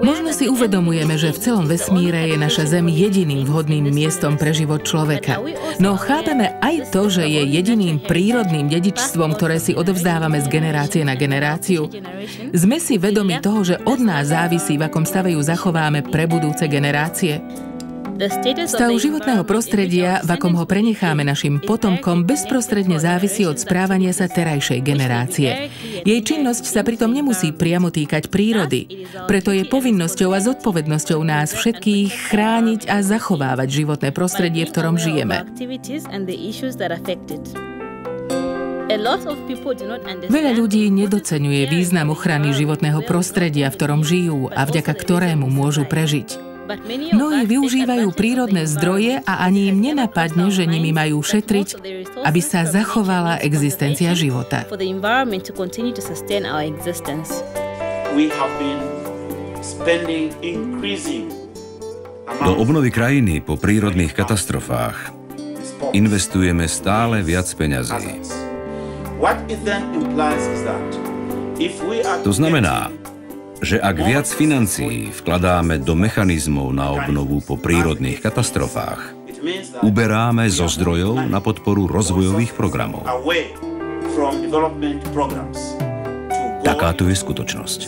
Možno si uvedomujeme, že v celom vesmíre je naša Zem jediným vhodným miestom pre život človeka. No chápeme aj to, že je jediným prírodným dedičstvom, ktoré si odovzdávame z generácie na generáciu. Sme si vedomi toho, že od nás závisí, v akom stave ju zachováme pre budúce generácie. Stav životného prostredia, v akom ho prenecháme našim potomkom, bezprostredne závisí od správania sa terajšej generácie. Jej činnosť sa pritom nemusí priamo týkať prírody. Preto je povinnosťou a zodpovednosťou nás všetkých chrániť a zachovávať životné prostredie, v ktorom žijeme. Veľa ľudí nedoceňuje význam ochrany životného prostredia, v ktorom žijú a vďaka ktorému môžu prežiť. Mnohí využívajú prírodné zdroje a ani im nenapadne, že nimi majú šetriť, aby sa zachovala existencia života. Do obnovy krajiny po prírodných katastrofách investujeme stále viac peňazí. To znamená, že ak viac financií vkladáme do mechanizmov na obnovu po prírodných katastrofách, uberáme zo zdrojov na podporu rozvojových programov. Takáto je skutočnosť.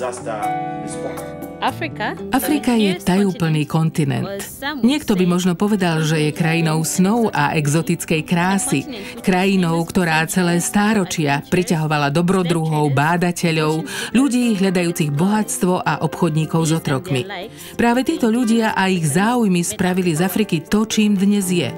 Afrika je tajúplný kontinent. Niekto by možno povedal, že je krajinou snov a exotickej krásy. Krajinou, ktorá celé stáročia priťahovala dobrodruhov, bádateľov, ľudí hľadajúcich bohatstvo a obchodníkov s otrokmi. Práve títo ľudia a ich záujmy spravili z Afriky to, čím dnes je.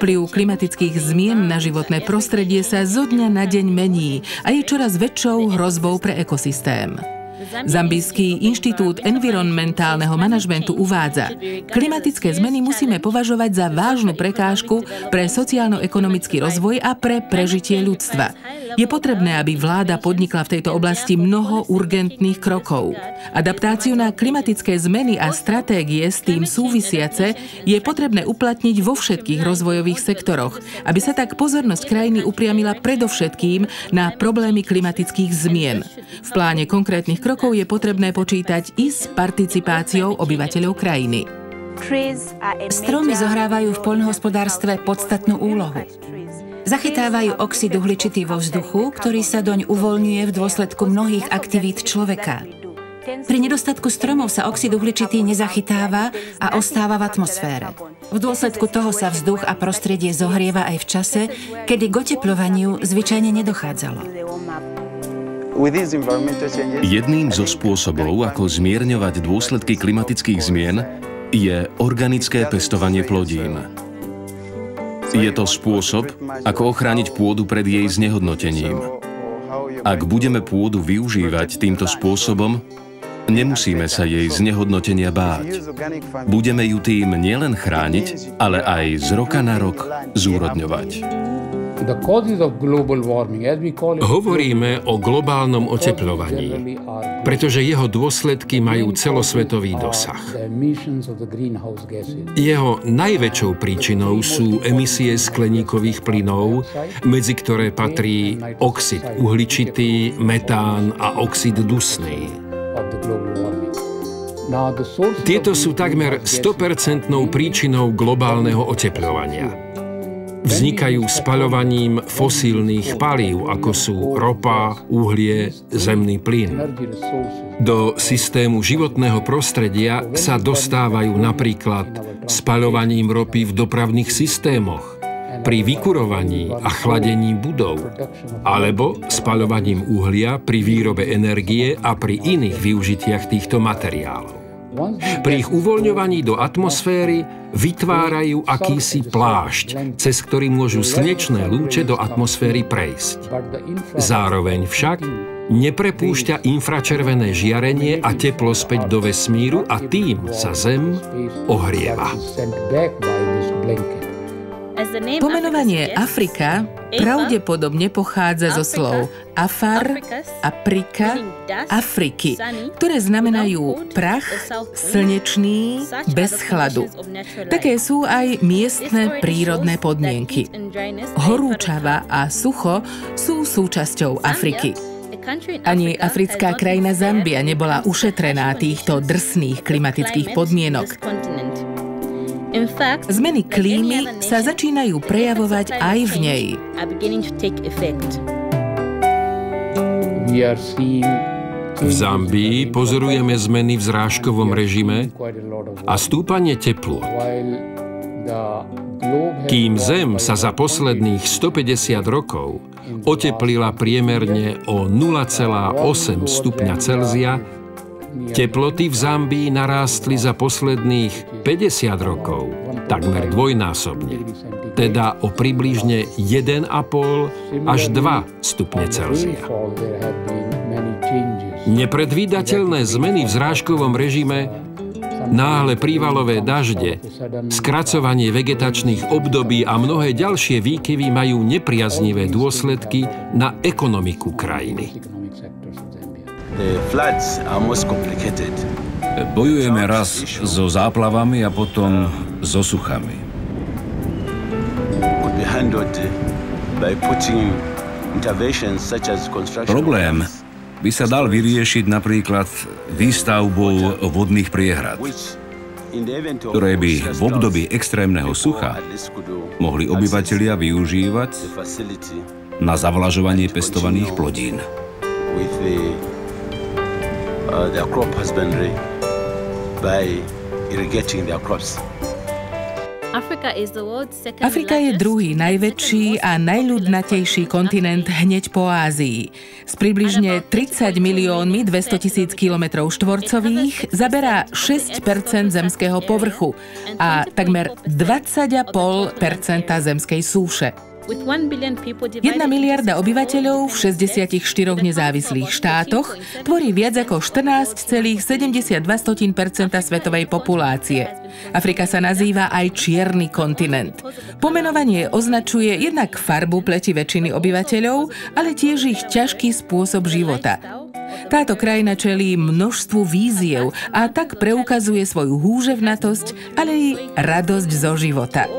Vplyv klimatických zmien na životné prostredie sa zo dňa na deň mení a je čoraz väčšou hrozbou pre ekosystém. Zambijský inštitút environmentálneho manažmentu uvádza, klimatické zmeny musíme považovať za vážnu prekážku pre sociálno-ekonomický rozvoj a pre prežitie ľudstva. Je potrebné, aby vláda podnikla v tejto oblasti mnoho urgentných krokov. Adaptáciu na klimatické zmeny a stratégie s tým súvisiace je potrebné uplatniť vo všetkých rozvojových sektoroch, aby sa tak pozornosť krajiny upriamila predovšetkým na problémy klimatických zmien. V pláne konkrétnych krokov je potrebné počítať i s participáciou obyvateľov krajiny. Stromy zohrávajú v poľnohospodárstve podstatnú úlohu. Zachytávajú oxid uhličitý vo vzduchu, ktorý sa doň uvoľňuje v dôsledku mnohých aktivít človeka. Pri nedostatku stromov sa oxid uhličitý nezachytáva a ostáva v atmosfére. V dôsledku toho sa vzduch a prostredie zohrieva aj v čase, kedy k otepľovaniu zvyčajne nedochádzalo. Jedným zo spôsobov, ako zmierňovať dôsledky klimatických zmien, je organické pestovanie plodín. Je to spôsob, ako ochrániť pôdu pred jej znehodnotením. Ak budeme pôdu využívať týmto spôsobom, nemusíme sa jej znehodnotenia báť. Budeme ju tým nielen chrániť, ale aj z roka na rok zúrodňovať. Hovoríme o globálnom otepľovaní, pretože jeho dôsledky majú celosvetový dosah. Jeho najväčšou príčinou sú emisie skleníkových plynov, medzi ktoré patrí oxid uhličitý, metán a oxid dusný. Tieto sú takmer 100% príčinou globálneho otepľovania. Vznikajú spaľovaním fosílnych palív, ako sú ropa, uhlie, zemný plyn. Do systému životného prostredia sa dostávajú napríklad spaľovaním ropy v dopravných systémoch, pri vykurovaní a chladení budov, alebo spaľovaním uhlia pri výrobe energie a pri iných využitiach týchto materiálov. Pri ich uvoľňovaní do atmosféry vytvárajú akýsi plášť, cez ktorý môžu slnečné lúče do atmosféry prejsť. Zároveň však neprepúšťa infračervené žiarenie a teplo späť do vesmíru a tým sa Zem ohrieva. Pomenovanie Afrika pravdepodobne pochádza zo slov Afar, Aprika, Afriky, ktoré znamenajú prach, slnečný, bez chladu. Také sú aj miestne prírodné podmienky. Horúčava a sucho sú súčasťou Afriky. Ani africká krajina Zambia nebola ušetrená týchto drsných klimatických podmienok. Zmeny klímy sa začínajú prejavovať aj v nej. V Zambii pozorujeme zmeny v zrážkovom režime a stúpanie teplôt. Kým Zem sa za posledných 150 rokov oteplila priemerne o 0,8 stupňa Celzia, teploty v Zambii narástli za posledných 50 rokov takmer dvojnásobne, teda o približne 1,5 až 2 stupne Celzia. Nepredvídateľné zmeny v zrážkovom režime, náhle prívalové dažde, skracovanie vegetačných období a mnohé ďalšie výkyvy majú nepriaznivé dôsledky na ekonomiku krajiny. Bojujeme raz so záplavami a potom so suchami. Problém by sa dal vyriešiť napríklad výstavbou vodných priehrad, ktoré by v období extrémneho sucha mohli obyvatelia využívať na zavlažovanie pestovaných plodín. Afrika je druhý najväčší a najľudnatejší kontinent hneď po Ázii. S približne 30 miliónmi 200 000 kilometrov štvorcových zaberá 6% zemského povrchu a takmer 20,5% zemskej súše. 1 miliarda obyvateľov v 64 nezávislých štátoch tvorí viac ako 14,72% svetovej populácie. Afrika sa nazýva aj čierny kontinent. Pomenovanie označuje jednak farbu pleti väčšiny obyvateľov, ale tiež ich ťažký spôsob života. Táto krajina čelí množstvu víziev a tak preukazuje svoju húževnatosť, ale i radosť zo života.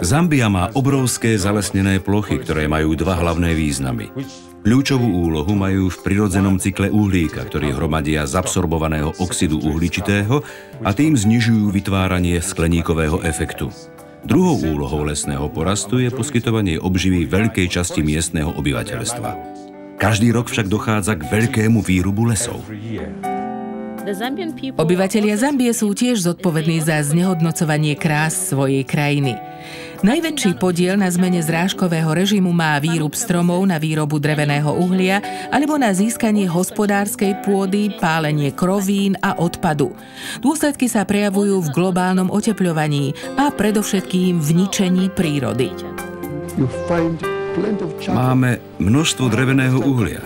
Zambia má obrovské zalesnené plochy, ktoré majú dva hlavné významy. Kľúčovú úlohu majú v prirodzenom cykle uhlíka, ktorý hromadia z absorbovaného oxidu uhličitého a tým znižujú vytváranie skleníkového efektu. Druhou úlohou lesného porastu je poskytovanie obživy veľkej časti miestneho obyvateľstva. Každý rok však dochádza k veľkému výrubu lesov. Obyvatelia Zambie sú tiež zodpovední za znehodnocovanie krás svojej krajiny. Najväčší podiel na zmene zrážkového režimu má výrub stromov na výrobu dreveného uhlia alebo na získanie hospodárskej pôdy, pálenie krovín a odpadu. Dôsledky sa prejavujú v globálnom otepľovaní a predovšetkým v ničení prírody. Máme množstvo dreveného uhlia.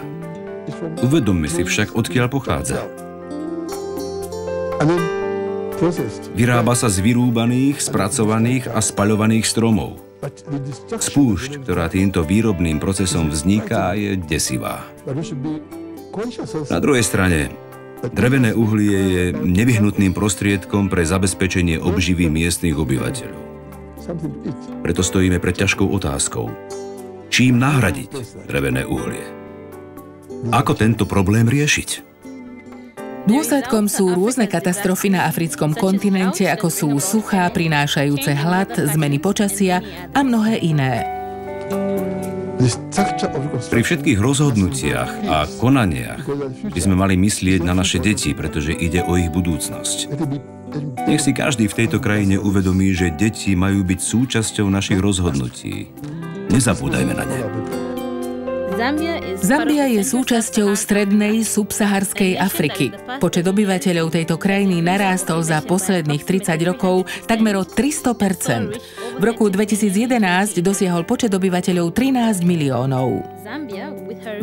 Uvedomme si však, odkiaľ pochádza. Vyrába sa z vyrúbaných, spracovaných a spaľovaných stromov. Spúšť, ktorá týmto výrobným procesom vzniká, je desivá. Na druhej strane, drevené uhlie je nevyhnutným prostriedkom pre zabezpečenie obživy miestnych obyvateľov. Preto stojíme pred ťažkou otázkou. Čím nahradiť drevené uhlie? Ako tento problém riešiť? Dôsledkom sú rôzne katastrofy na africkom kontinente, ako sú suchá, prinášajúce hlad, zmeny počasia a mnohé iné. Pri všetkých rozhodnutiach a konaniach by sme mali myslieť na naše deti, pretože ide o ich budúcnosť. Nech si každý v tejto krajine uvedomí, že deti majú byť súčasťou našich rozhodnutí. Nezabúdajme na ne. Zambia je súčasťou strednej subsaharskej Afriky. Počet obyvateľov tejto krajiny narástol za posledných 30 rokov takmer o 300%. V roku 2011 dosiahol počet obyvateľov 13 miliónov.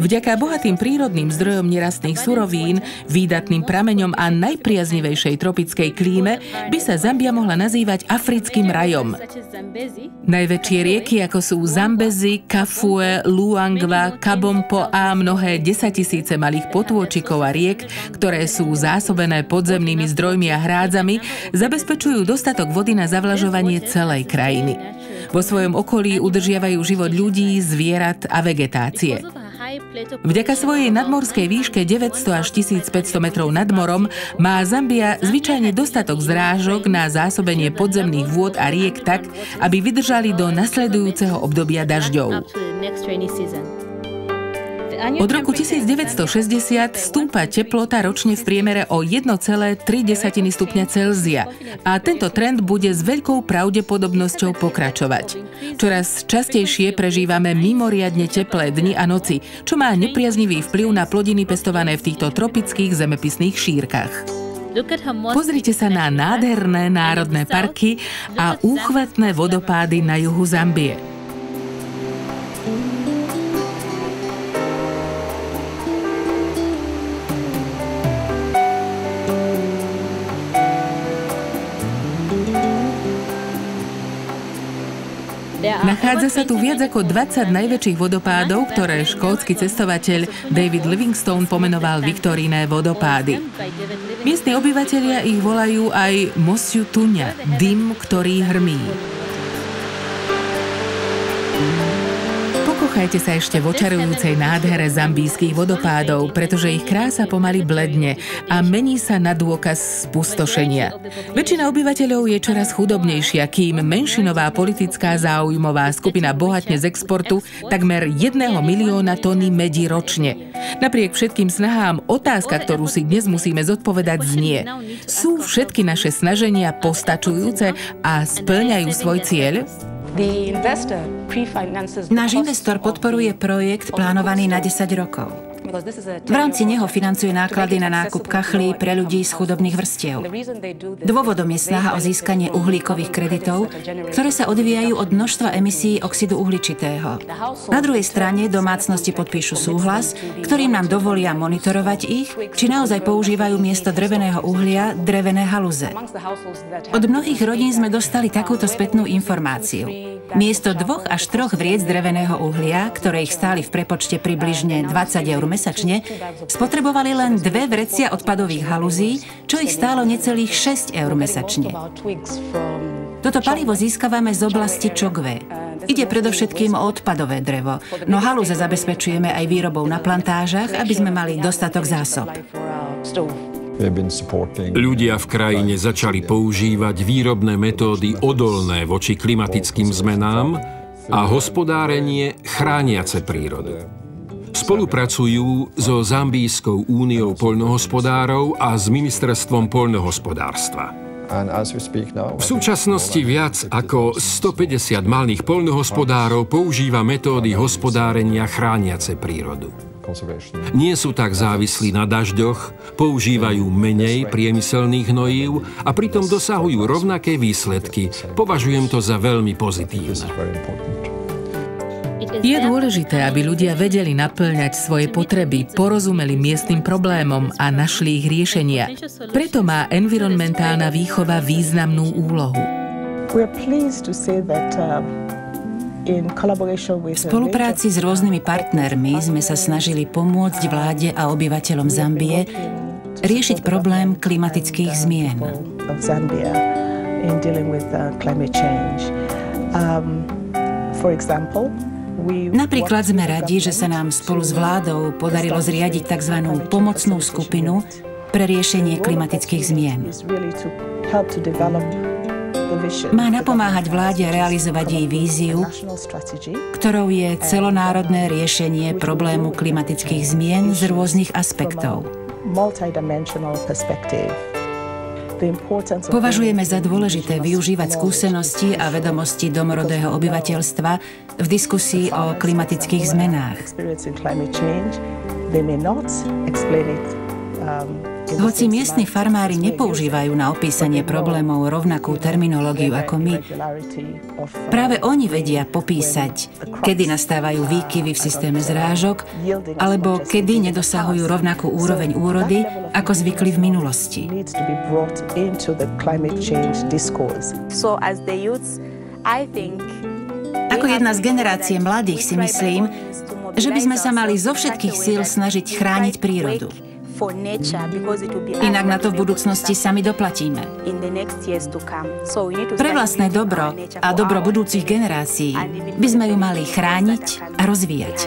Vďaka bohatým prírodným zdrojom nerastných surovín, výdatným prameňom a najpriaznivejšej tropickej klíme by sa Zambia mohla nazývať africkým rajom. Najväčšie rieky, ako sú Zambezi, Kafue, Luangwa, Kabompo a mnohé 10 000 malých potôčikov a riek, ktoré sú zásobené podzemnými zdrojmi a hrádzami, zabezpečujú dostatok vody na zavlažovanie celej krajiny. Vo svojom okolí udržiavajú život ľudí, zvierat a vegetácie. Vďaka svojej nadmorskej výške 900 až 1500 metrov nad morom má Zambia zvyčajne dostatok zrážok na zásobenie podzemných vôd a riek tak, aby vydržali do nasledujúceho obdobia dažďov. Od roku 1960 stúpa teplota ročne v priemere o 1,3 stupňa Celzia a tento trend bude s veľkou pravdepodobnosťou pokračovať. Čoraz častejšie prežívame mimoriadne teplé dni a noci, čo má nepriaznivý vplyv na plodiny pestované v týchto tropických zemepisných šírkach. Pozrite sa na nádherné národné parky a úchvatné vodopády na juhu Zambie. Nachádza sa tu viac ako 20 najväčších vodopádov, ktoré škótsky cestovateľ David Livingstone pomenoval Viktoríne vodopády. Miestni obyvatelia ich volajú aj Mosiu Tuňa, dym, ktorý hrmí. Pokochajte sa ešte v očarujúcej nádhere zambijských vodopádov, pretože ich krása pomaly bledne a mení sa na dôkaz spustošenia. Väčšina obyvateľov je čoraz chudobnejšia, kým menšinová politická záujmová skupina bohatne z exportu takmer 1 milióna tony medí ročne. Napriek všetkým snahám, otázka, ktorú si dnes musíme zodpovedať, znie: sú všetky naše snaženia postačujúce a spĺňajú svoj cieľ? Náš investor podporuje projekt plánovaný na 10 rokov. V rámci neho financuje náklady na nákup kachlí pre ľudí z chudobných vrstiev. Dôvodom je snaha o získanie uhlíkových kreditov, ktoré sa odvíjajú od množstva emisí oxidu uhličitého. Na druhej strane domácnosti podpíšu súhlas, ktorým nám dovolia monitorovať ich, či naozaj používajú miesto dreveného uhlia drevené haluze. Od mnohých rodín sme dostali takúto spätnú informáciu. Miesto 2 až 3 vriec dreveného uhlia, ktoré ich stáli v prepočte približne 20 eur mesačne, spotrebovali len 2 vrecia odpadových haluzí, čo ich stálo necelých 6 eur mesačne. Toto palivo získavame z oblasti Čogve. Ide predovšetkým o odpadové drevo, no haluze zabezpečujeme aj výrobou na plantážach, aby sme mali dostatok zásob. Ľudia v krajine začali používať výrobné metódy odolné voči klimatickým zmenám a hospodárenie chrániace prírodu. Spolupracujú so Zambijskou úniou poľnohospodárov a s ministerstvom poľnohospodárstva. V súčasnosti viac ako 150 malých poľnohospodárov používa metódy hospodárenia chrániace prírodu. Nie sú tak závislí na dažďoch, používajú menej priemyselných hnojív a pritom dosahujú rovnaké výsledky. Považujem to za veľmi pozitívne. Je dôležité, aby ľudia vedeli napĺňať svoje potreby, porozumeli miestnym problémom a našli ich riešenia. Preto má environmentálna výchova významnú úlohu. V spolupráci s rôznymi partnermi sme sa snažili pomôcť vláde a obyvateľom Zambie riešiť problém klimatických zmien. Napríklad sme radi, že sa nám spolu s vládou podarilo zriadiť tzv. Pomocnú skupinu pre riešenie klimatických zmien. Má napomáhať vláde realizovať jej víziu, ktorou je celonárodné riešenie problému klimatických zmien z rôznych aspektov. Považujeme za dôležité využívať skúsenosti a vedomosti domorodého obyvateľstva v diskusii o klimatických zmenách. Hoci miestni farmári nepoužívajú na opísanie problémov rovnakú terminológiu ako my, práve oni vedia popísať, kedy nastávajú výkyvy v systéme zrážok, alebo kedy nedosahujú rovnakú úroveň úrody, ako zvykli v minulosti. Ako jedna z generácie mladých si myslím, že by sme sa mali zo všetkých síl snažiť chrániť prírodu. Inak na to v budúcnosti sami doplatíme. Pre vlastné dobro a dobro budúcich generácií by sme ju mali chrániť a rozvíjať.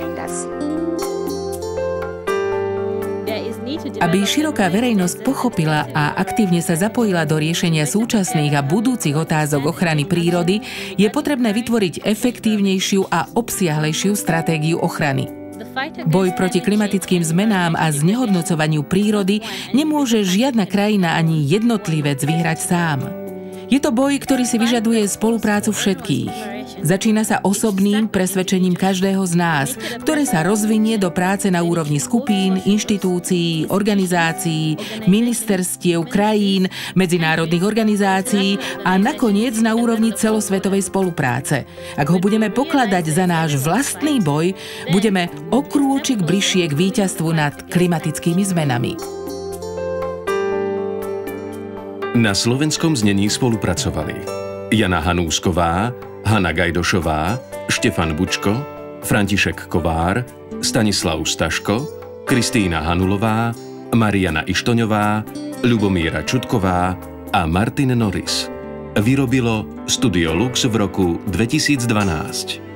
Aby široká verejnosť pochopila a aktívne sa zapojila do riešenia súčasných a budúcich otázok ochrany prírody, je potrebné vytvoriť efektívnejšiu a obsiahlejšiu stratégiu ochrany. Boj proti klimatickým zmenám a znehodnocovaniu prírody nemôže žiadna krajina ani jednotlivec vyhrať sám. Je to boj, ktorý si vyžaduje spoluprácu všetkých. Začína sa osobným presvedčením každého z nás, ktoré sa rozvinie do práce na úrovni skupín, inštitúcií, organizácií, ministerstiev, krajín, medzinárodných organizácií a nakoniec na úrovni celosvetovej spolupráce. Ak ho budeme pokladať za náš vlastný boj, budeme o krôčik bližšie k víťazstvu nad klimatickými zmenami. Na slovenskom znení spolupracovali Jana Hanúsková, Hana Gajdošová, Štefan Bučko, František Kovár, Stanislav Staško, Kristína Hanulová, Mariana Ištoňová, Ľubomíra Čutková a Martin Norris. Vyrobilo Studio Lux v roku 2012.